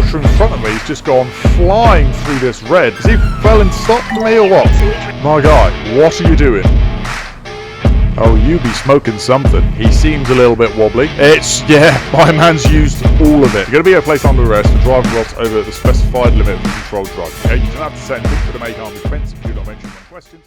Porsche in front of me has just gone flying through this red. Has he fell and stopped me or what? My guy, what are you doing? Oh, you be smoking something. He seems a little bit wobbly. Yeah, my man's used all of it. You're going to be placed under arrest for driving whilst over the specified limit for controlled driving. Okay, you don't have to send it for the make harm defence if you do not mention one question.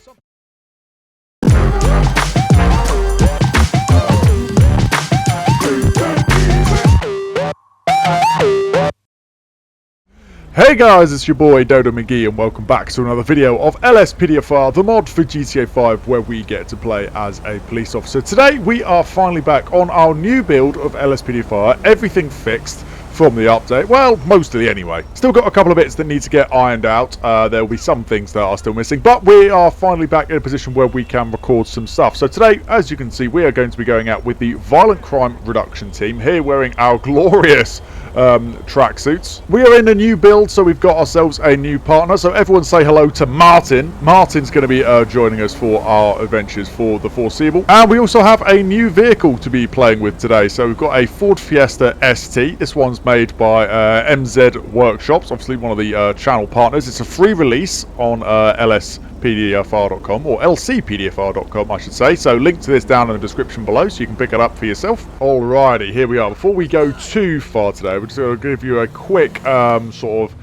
Hey guys, it's your boy Dodo McGee and welcome back to another video of LSPDFR, the mod for GTA 5 where we get to play as a police officer. Today we are finally back on our new build of LSPDFR, everything fixed from the update. Well, mostly anyway. Still got a couple of bits that need to get ironed out. There will be some things that are still missing, but we are finally back in a position where we can record some stuff. So today, as you can see, we are going to be going out with the violent crime reduction team, here wearing our glorious tracksuits. We are in a new build, so we've got ourselves a new partner. So everyone say hello to Martin. Martin's going to be joining us for our adventures for the foreseeable. And we also have a new vehicle to be playing with today. So we've got a Ford Fiesta ST. This one's made by MZ Workshops, obviously one of the channel partners. It's a free release on LSPDFR.com, or LCPDFR.com I should say, so link to this down in the description below so you can pick it up for yourself. Alrighty, here we are. Before we go too far today, we're just going to give you a quick sort of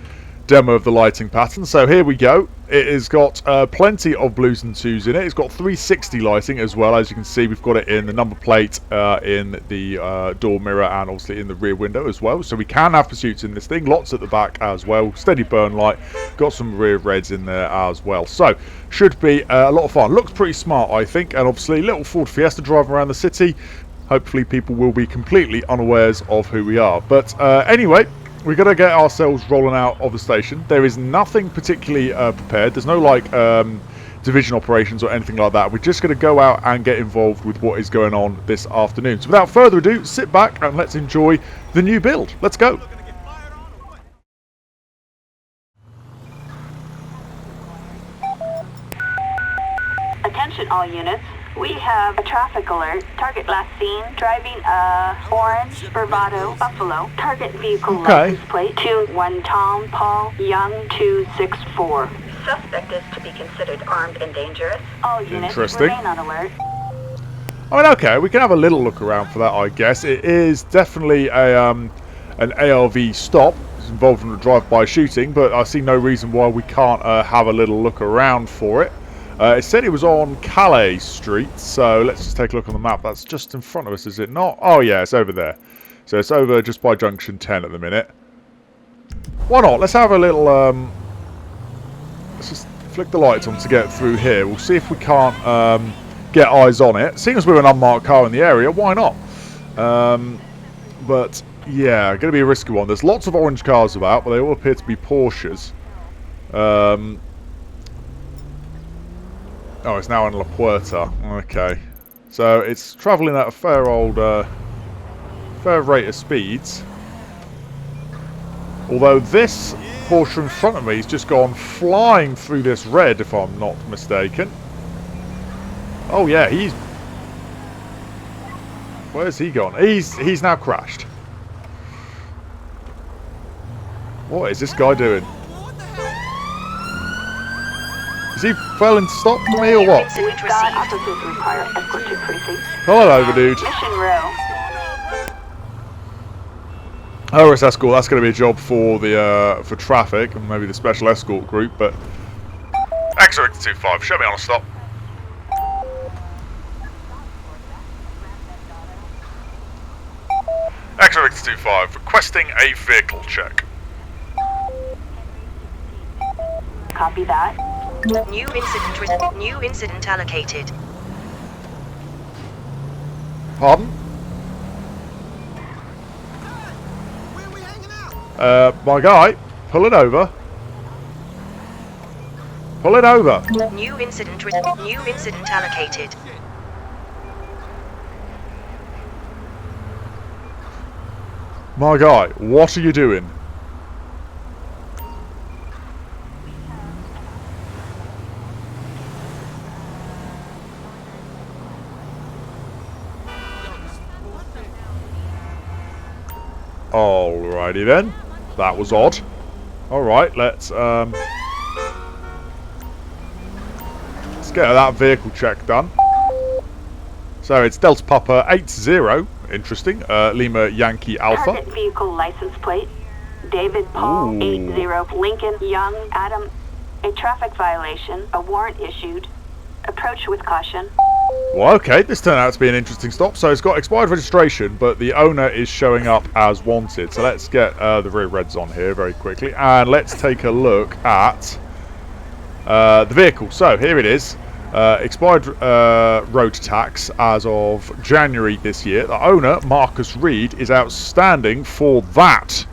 demo of the lighting pattern. So here we go. It has got plenty of blues and twos in it. It's got 360 lighting as well. As you can see, we've got it in the number plate, in the door mirror, and obviously in the rear window as well. So we can have pursuits in this thing. Lots at the back as well. Steady burn light. Got some rear reds in there as well. So should be a lot of fun. Looks pretty smart, I think. And obviously, little Ford Fiesta driving around the city. Hopefully, people will be completely unawares of who we are. But anyway, we're going to get ourselves rolling out of the station. There is nothing particularly prepared. There's no like division operations or anything like that. We're just going to go out and get involved with what is going on this afternoon. So without further ado, sit back and let's enjoy the new build. Let's go. Attention all units. We have a traffic alert. Target last seen driving a orange Bravado Buffalo. Target vehicle license plate 21 Tom Paul Young 264. Suspect is to be considered armed and dangerous. All units remain on alert. I mean, okay, we can have a little look around for that, I guess. It is definitely a an ARV stop. It's involved in a drive-by shooting, but I see no reason why we can't have a little look around for it. It said it was on Calais Street, so let's just take a look on the map. That's just in front of us, is it not? Oh yeah, it's over there. So it's over just by Junction 10 at the minute. Why not? Let's have a little... let's just flick the lights on to get through here. We'll see if we can't get eyes on it. Seeing as we're an unmarked car in the area, why not? But yeah, going to be a risky one. There's lots of orange cars about, but they all appear to be Porsches. Oh, it's now in La Puerta. Okay. So it's travelling at a fair rate of speeds. Although this Porsche in front of me has just gone flying through this red, if I'm not mistaken. Oh yeah, where's he gone? He's now crashed. What is this guy doing? Is he fell and stopped me or what? Pull it over, dude. OS escort, that's going to be a job for the for traffic and maybe the special escort group, but X-25, show me on a stop. X-25, requesting a vehicle check. Copy that. New incident allocated. Pardon? My guy, pull it over. Pull it over. New incident allocated. My guy, what are you doing? Alrighty then. That was odd. Alright, let's get that vehicle check done. So it's Delta Papa 80. Interesting. Lima Yankee Alpha. Target vehicle license plate. David Paul 80. Lincoln Young Adam. A traffic violation. A warrant issued. Approach with caution. Well, okay, this turned out to be an interesting stop. So it's got expired registration, but the owner is showing up as wanted. So let's get the rear reds on here very quickly. And let's take a look at the vehicle. So here it is. Expired road tax as of January this year. The owner, Marcus Reed, is outstanding for that.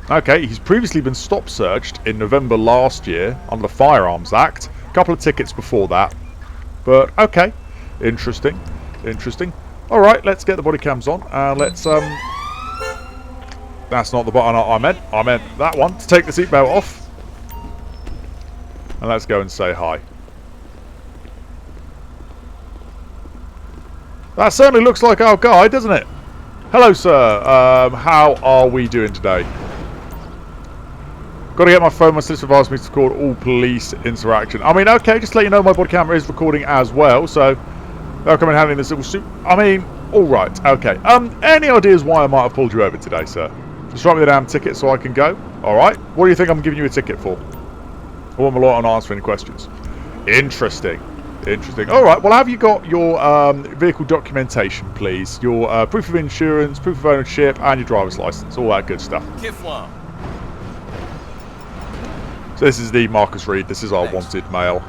Okay, he's previously been stop searched in November last year under the Firearms Act. A couple of tickets before that. But, okay. Interesting. Interesting. Alright, let's get the body cams on. And let's, that's not the button I meant. I meant that one. To take the seatbelt off. And let's go and say hi. That certainly looks like our guy, doesn't it? Hello, sir. How are we doing today? Got to get my phone. My sister advised me to record all police interaction. I mean, okay, just to let you know, my body camera is recording as well, so they'll come in handy in the civil suit. I mean, all right, okay. Any ideas why I might have pulled you over today, sir? Just write me the damn ticket so I can go. All right. What do you think I'm giving you a ticket for? I want my lawyer on answering questions. Interesting. Interesting. All right. Well, have you got your vehicle documentation, please? Your proof of insurance, proof of ownership, and your driver's license. All that good stuff. So this is the Marcus Reed. This is our wanted male.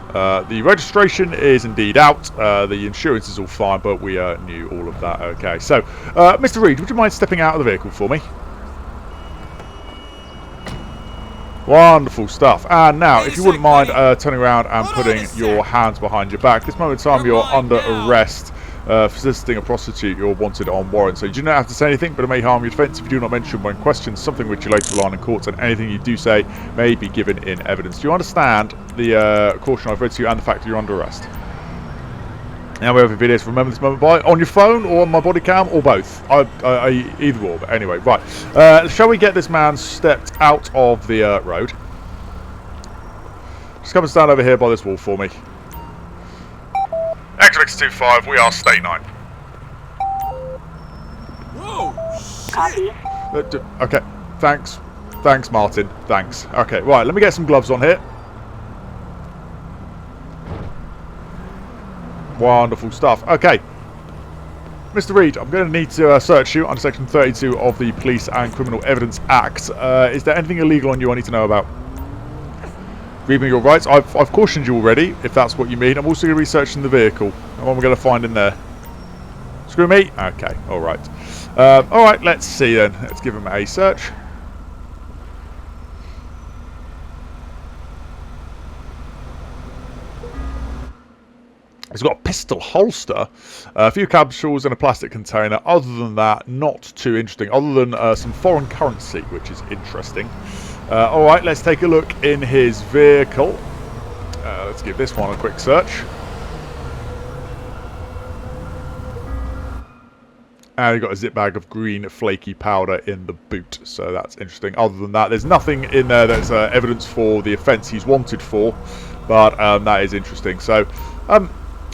The registration is indeed out. The insurance is all fine, but we knew all of that. Okay. So, Mr. Reed, would you mind stepping out of the vehicle for me? Wonderful stuff. And now, if you wouldn't mind turning around and putting your hands behind your back. This moment in time, you're under arrest for assisting a prostitute. You're wanted on warrant. So you do not have to say anything, but it may harm your defence if you do not mention when questioned something which you later rely on in court, and anything you do say may be given in evidence. Do you understand the caution I've read to you and the fact that you're under arrest? Now we have a video to remember this moment by on your phone or on my body cam or both. Either or, but anyway, right. Shall we get this man stepped out of the road? Just come and stand over here by this wall for me. X25, we are State 9. Whoa! Copy. Okay, thanks. Thanks, Martin. Thanks. Okay, right, let me get some gloves on here. Wonderful stuff. Okay. Mr. Reed, I'm going to need to search you under Section 32 of the Police and Criminal Evidence Act. Is there anything illegal on you I need to know about? Read me your rights. I've cautioned you already, if that's what you mean. I'm also going to be researching the vehicle. And what we're going to find in there. Screw me? Okay, alright. Alright, let's see then. Let's give him a search. It's got a pistol holster, a few capsules and a plastic container. Other than that, not too interesting. Other than some foreign currency, which is interesting. Alright, let's take a look in his vehicle. Let's give this one a quick search. And you've got a zip bag of green flaky powder in the boot. So that's interesting. Other than that, there's nothing in there that's evidence for the offence he's wanted for. But that is interesting. So,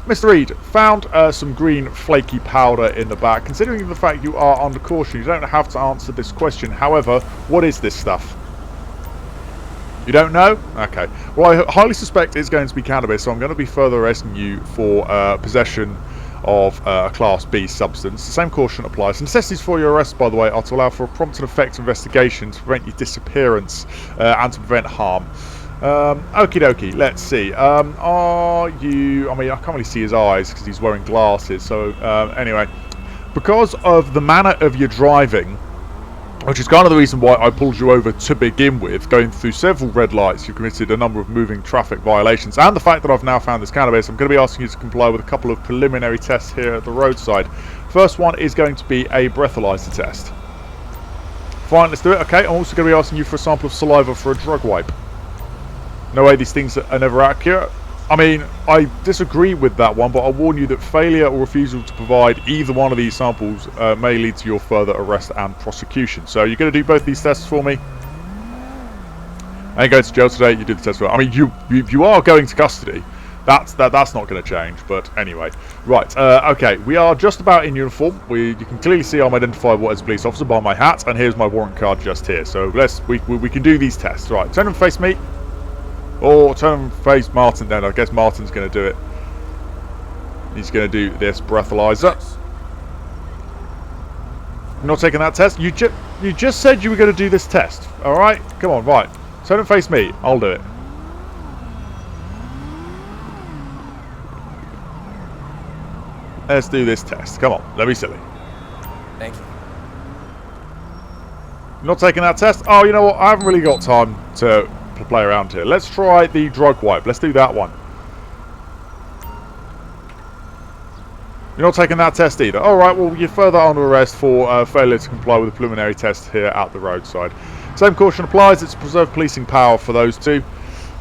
Mr. Reed, found some green flaky powder in the back. Considering the fact you are under caution, you don't have to answer this question. However, what is this stuff? You don't know? Okay. Well, I highly suspect it's going to be cannabis, so I'm going to be further arresting you for possession of a Class B substance. The same caution applies. The necessities for your arrest, by the way, are to allow for a prompt and effective investigation to prevent your disappearance and to prevent harm. Okie dokie, let's see. Are you... I mean, I can't really see his eyes because he's wearing glasses. So, anyway. Because of the manner of your driving, which is kind of the reason why I pulled you over to begin with, going through several red lights, you've committed a number of moving traffic violations, and the fact that I've now found this cannabis, I'm going to be asking you to comply with a couple of preliminary tests here at the roadside. First one is going to be a breathalyzer test. Fine, let's do it. Okay, I'm also going to be asking you for a sample of saliva for a drug wipe. No way these things are never accurate. I mean, I disagree with that one, but I warn you that failure or refusal to provide either one of these samples may lead to your further arrest and prosecution. So you're going to do both these tests for me? And you go to jail today, you did the test. I mean, you are going to custody. That's not going to change. But anyway, right. Okay, we are just about in uniform. You can clearly see I'm identifiable as a police officer by my hat, and here's my warrant card just here. So we can do these tests. Right, turn and face me, or turn and face Martin. Then I guess Martin's going to do it. He's going to do this breathalyzer. You're not taking that test. You just said you were going to do this test. All right, come on, right. Turn and face me. I'll do it. Let's do this test. Come on, don't be silly. Thank you. You're not taking that test? Oh, you know what? I haven't really got time to play around here. Let's try the drug wipe. Let's do that one. You're not taking that test either. Alright, well, you're further under arrest for failure to comply with the preliminary test here at the roadside. Same caution applies. It's preserved policing power for those two.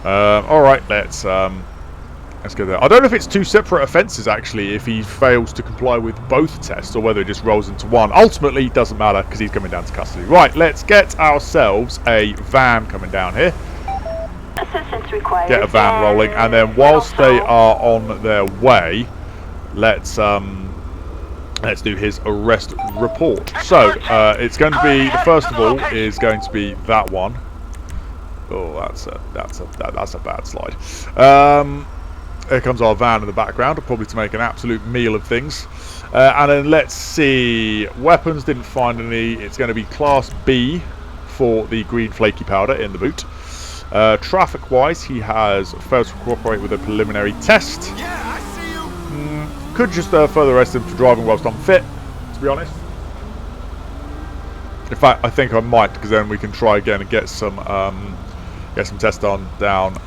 Alright, let's go there. I don't know if it's two separate offences, actually, if he fails to comply with both tests, or whether it just rolls into one. Ultimately, it doesn't matter, because he's coming down to custody. Right, let's get ourselves a van coming down here. Assistance required. Get a van rolling, and then whilst they are on their way, let's do his arrest report. So it's going to be, the first of all is going to be that one. Oh, that's a bad slide. Here comes our van in the background, probably to make an absolute meal of things. And then let's see, weapons, didn't find any. It's going to be Class B for the green flaky powder in the boot. Traffic wise, he has failed to cooperate with a preliminary test. Could just further arrest him for driving whilst unfit, to be honest. In fact, I think I might, because then we can try again and get some tests down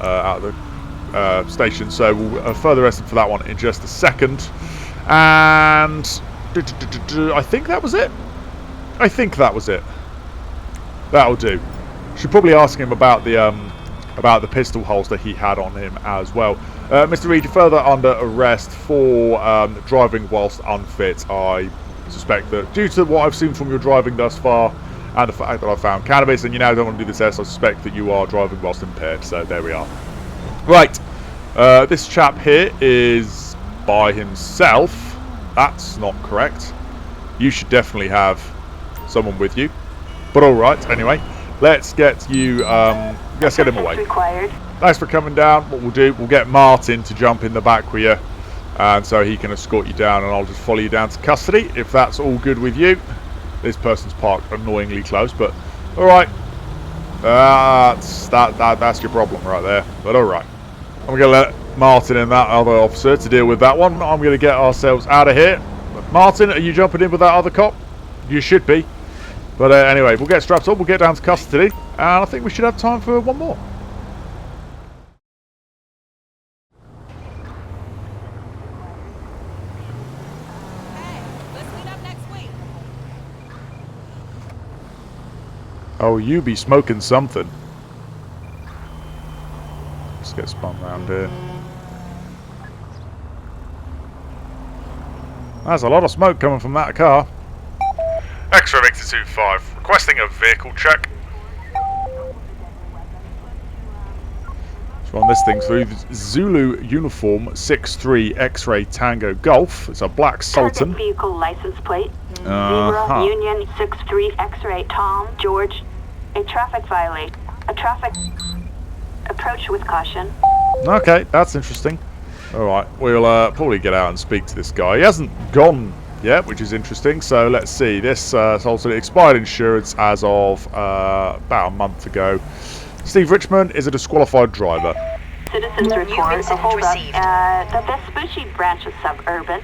out of the station. So we'll further arrest him for that one in just a second. And I think that was it. I think that was it. That'll do. Should probably ask him about the pistol holster he had on him as well. Mr. Reed, you're further under arrest for driving whilst unfit. I suspect that due to what I've seen from your driving thus far and the fact that I found cannabis and you now don't want to do the test, I suspect that you are driving whilst impaired. So there we are. Right. This chap here is by himself. That's not correct. You should definitely have someone with you. But alright, anyway. Let's get you, let's get him away. Thanks for coming down. What we'll do, we'll get Martin to jump in the back with you. And so he can escort you down and I'll just follow you down to custody, if that's all good with you. This person's parked annoyingly close, but alright. That's your problem right there. But alright. I'm going to let Martin and that other officer to deal with that one. I'm going to get ourselves out of here. Martin, are you jumping in with that other cop? You should be. But anyway, we'll get strapped up, we'll get down to custody, and I think we should have time for one more. Hey, let's meet up next week. Oh, you be smoking something. Let's get spun round here. There's a lot of smoke coming from that car. X-ray Victor 25, requesting a vehicle check. Let's run this thing through. Zulu uniform 63 X-ray Tango Golf. It's a black Sultan. Target vehicle license plate. 0 Union 63 X-ray Tom George. A traffic violation. A traffic approach with caution. Okay, that's interesting. Alright, we'll probably get out and speak to this guy. He hasn't gone yet, which is interesting. So let's see. This also expired insurance as of about a month ago. Steve Richmond is a disqualified driver. Citizens report a hold-up at the Vespucci branch of Suburban.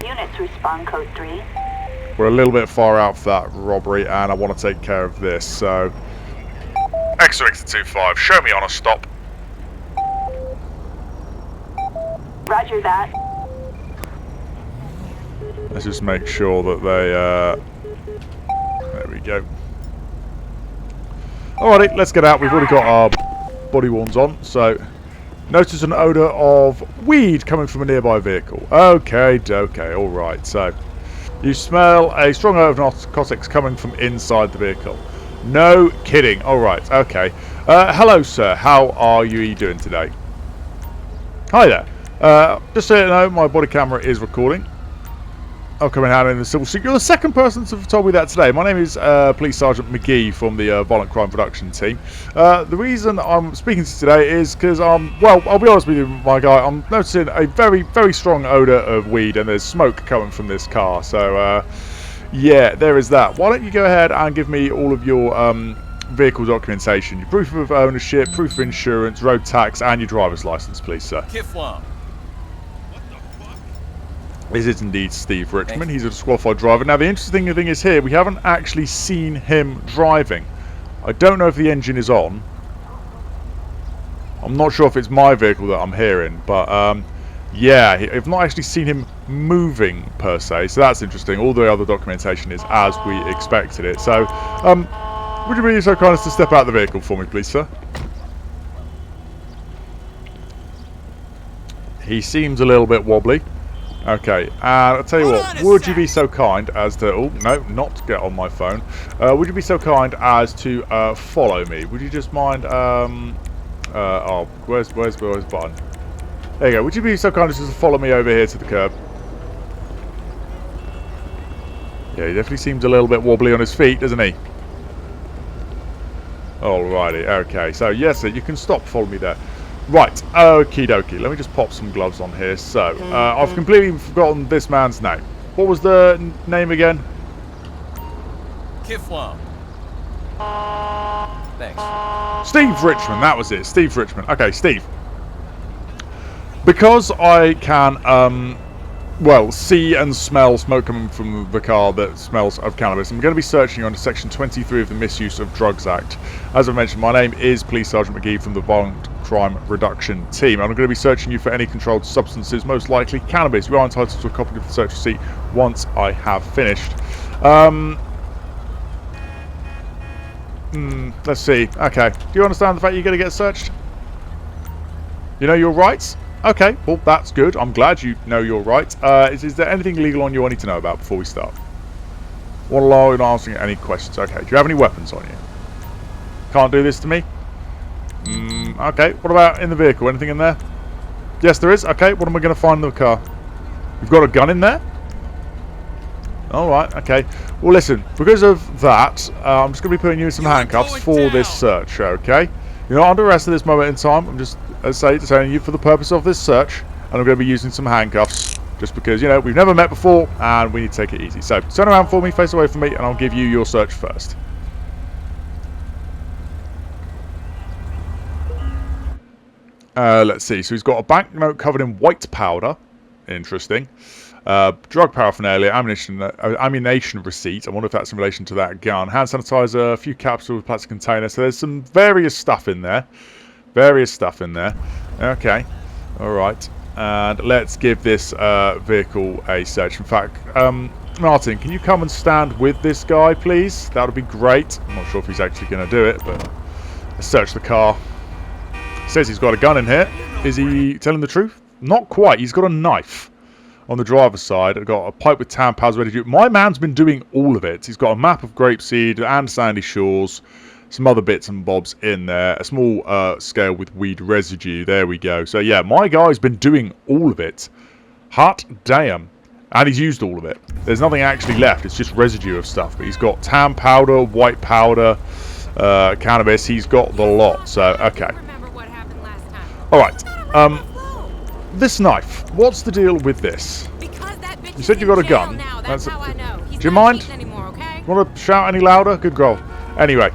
Units respond code 3. We're a little bit far out for that robbery, and I want to take care of this. So, X-ray 25, show me on a stop. Roger that. Let's just make sure that they, there we go. Alrighty, let's get out. We've already got our body worns on, so notice an odour of weed coming from a nearby vehicle. Okay, alright, so you smell a strong odour of narcotics coming from inside the vehicle. No kidding. All right. Okay. Hello, sir. How are you doing today? Hi there. Just so you know, my body camera is recording. I'm coming out in the civil suit. You're the second person to have told me that today. My name is Police Sergeant McGee from the Violent Crime Production Team. The reason I'm speaking to you today is because well, I'll be honest with you, my guy. I'm noticing a very, very strong odour of weed, and there's smoke coming from this car. So, yeah, there is that. Why don't you go ahead and give me all of your vehicle documentation, your proof of ownership, proof of insurance, road tax, and your driver's license, please, sir. This is indeed Steve Richmond. He's a disqualified driver. Now, the interesting thing is here, we haven't actually seen him driving. I don't know if the engine is on. I'm not sure if it's my vehicle that I'm hearing, but yeah, I've not actually seen him moving per se, so that's interesting. All the other documentation is as we expected it. So, would you be so kind as to step out of the vehicle for me, please, sir? He seems a little bit wobbly. Okay, I'll tell you what, would you be so kind as to... Oh, no, not get on my phone. Would you be so kind as to follow me? Would you just mind... oh, where's the button? There you go. Would you be so kind as to follow me over here to the curb? Yeah, he definitely seems a little bit wobbly on his feet, doesn't he? Alrighty, okay. So, yes, sir, you can stop, follow me there. Right, okie dokie. Let me just pop some gloves on here. So, I've completely forgotten this man's name. What was the name again? Kiflam. Thanks. Steve Richmond, that was it. Steve Richmond. Okay, Steve. Because I can, well, see and smell smoke coming from the car that smells of cannabis, I'm going to be searching under Section 23 of the Misuse of Drugs Act. As I mentioned, my name is Police Sergeant McGee from the Violent Crime Reduction Team. I'm going to be searching you for any controlled substances, most likely cannabis. You are entitled to a copy of the search receipt once I have finished. Let's see. Okay. Do you understand the fact you're going to get searched? You know your rights? Okay. Well, that's good. I'm glad you know your rights. Is there anything illegal on you I need to know about before we start? Won't allow you answering any questions. Okay. Do you have any weapons on you? Can't do this to me? Okay. What about in the vehicle? Anything in there? Yes, there is. Okay. What am I going to find in the car? You've got a gun in there? Alright, okay. Well, listen, because of that, I'm just going to be putting you in some handcuffs for this search, okay? You're not under arrest at this moment in time. I'm just, as I say, detaining you for the purpose of this search, and I'm going to be using some handcuffs, just because, you know, we've never met before, and we need to take it easy. So, turn around for me, face away from me, and I'll give you your search first. Let's see. So, he's got a banknote covered in white powder. Interesting. Drug paraphernalia, ammunition receipt. I wonder if that's in relation to that gun. Hand sanitizer, a few capsules, plastic container. So there's some various stuff in there. Okay. Alright. And let's give this vehicle a search. In fact, Martin, can you come and stand with this guy, please? That would be great. I'm not sure if he's actually going to do it, but let's search the car. He says he's got a gun in here. Is he telling the truth? Not quite. He's got a knife. On the driver's side, I've got a pipe with tan pads ready to do. My man's been doing all of it. He's got a map of grapeseed and sandy shores, some other bits and bobs in there, a small scale with weed residue. There we go. So yeah, my guy's been doing all of it. Hot damn. And he's used all of it. There's nothing actually left. It's just residue of stuff. But he's got tan powder, white powder, cannabis. He's got the lot. So, okay. Alright. This knife, what's the deal with this? You said you got a gun. That's how I know. Do you mind? Want to shout any louder? Good girl. Anyway,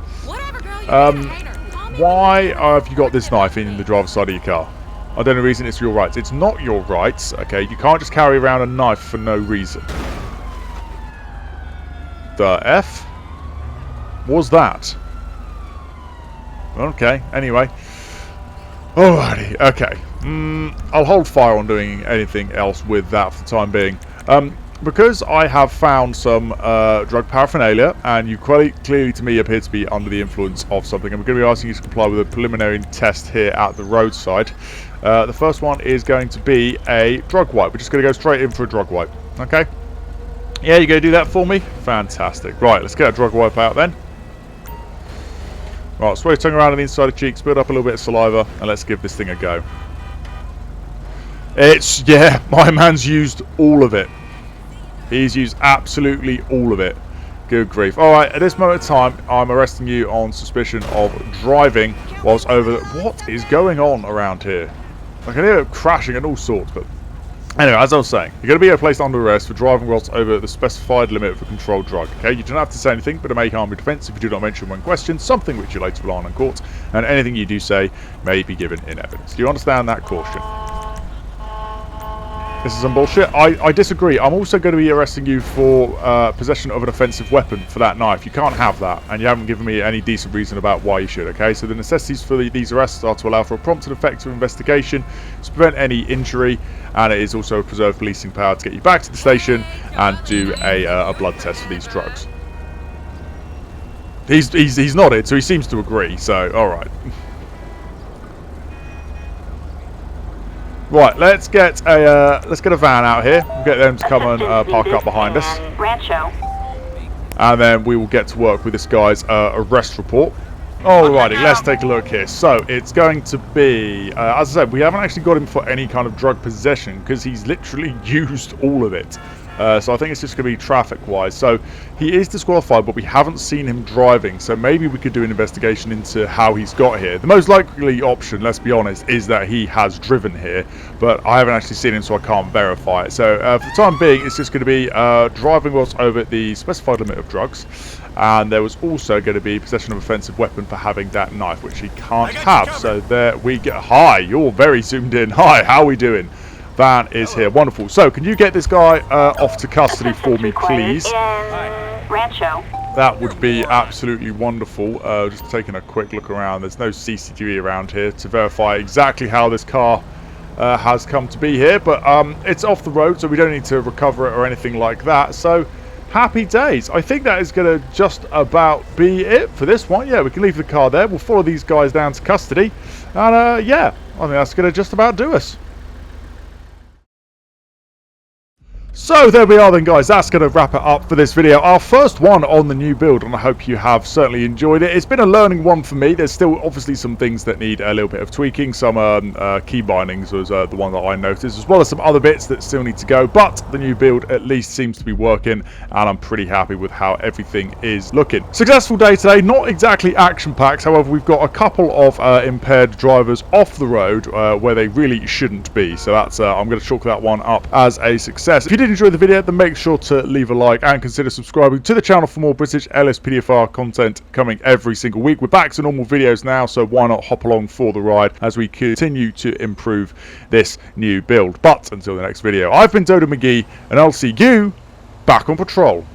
why have you got this knife in the driver's side of your car? I don't know the reason. It's your rights. It's not your rights, okay? You can't just carry around a knife for no reason. The F? Was that? Okay, anyway. Alrighty, okay. I'll hold fire on doing anything else with that for the time being. Because I have found some drug paraphernalia, and you quite clearly to me appear to be under the influence of something, I'm going to be asking you to comply with a preliminary test here at the roadside. The first one is going to be a drug wipe. We're just going to go straight in for a drug wipe. Okay? Yeah, you going to do that for me? Fantastic. Right, let's get a drug wipe out then. Right, sway your tongue around on the inside of the cheeks, build up a little bit of saliva, and let's give this thing a go. Yeah, my man's used all of it. He's used absolutely all of it. Good grief. Alright, at this moment in time, I'm arresting you on suspicion of driving whilst over... What is going on around here? I can hear it crashing and all sorts, but... Anyway, as I was saying, you're going to be placed under arrest for driving whilst over the specified limit of a controlled drug. Okay, you don't have to say anything, but it may harm your defence if you do not mention when questioned, something which you later rely on in court, and anything you do say may be given in evidence. Do you understand that caution? This is some bullshit. I disagree. I'm also going to be arresting you for possession of an offensive weapon for that knife. You can't have that, and you haven't given me any decent reason about why you should, okay? So the necessities for these arrests are to allow for a prompt and effective investigation, to prevent any injury, and it is also a preserved policing power to get you back to the station and do a blood test for these drugs. He's nodded, so he seems to agree, so alright. Right, let's get a van out here. We'll get them to come and park up behind us. Rancho. And then we will get to work with this guy's arrest report. Alrighty, let's take a look here. So, it's going to be... as I said, we haven't actually got him for any kind of drug possession because he's literally used all of it. So I think it's just going to be traffic-wise. So he is disqualified, but we haven't seen him driving. So maybe we could do an investigation into how he's got here. The most likely option, let's be honest, is that he has driven here. But I haven't actually seen him, so I can't verify it. So for the time being, it's just going to be driving whilst over the specified limit of drugs. And there was also going to be possession of offensive weapon for having that knife, which he can't have. So there we go. Hi, you're very zoomed in. Hi, how are we doing? Van is here. Wonderful. So, can you get this guy off to custody for me, please? Rancho. That would be absolutely wonderful. Just taking a quick look around. There's no CCTV around here to verify exactly how this car has come to be here. But it's off the road, so we don't need to recover it or anything like that. So, happy days. I think that is going to just about be it for this one. Yeah, we can leave the car there. We'll follow these guys down to custody. And yeah, I think that's going to just about do us. So there we are then, guys. That's going to wrap it up for this video. Our first one on the new build, and I hope you have certainly enjoyed it. It's been a learning one for me. There's still obviously some things that need a little bit of tweaking. Some key bindings was the one that I noticed, as well as some other bits that still need to go. But the new build at least seems to be working, and I'm pretty happy with how everything is looking. Successful day today. Not exactly action-packed. However, we've got a couple of impaired drivers off the road where they really shouldn't be. So that's I'm going to chalk that one up as a success. If you did enjoy the video, then make sure to leave a like and consider subscribing to the channel for more British LSPDFR content coming every single week. We're back to normal videos now, so why not hop along for the ride as we continue to improve this new build. But until the next video, I've been Dodo McGee, and I'll see you back on patrol.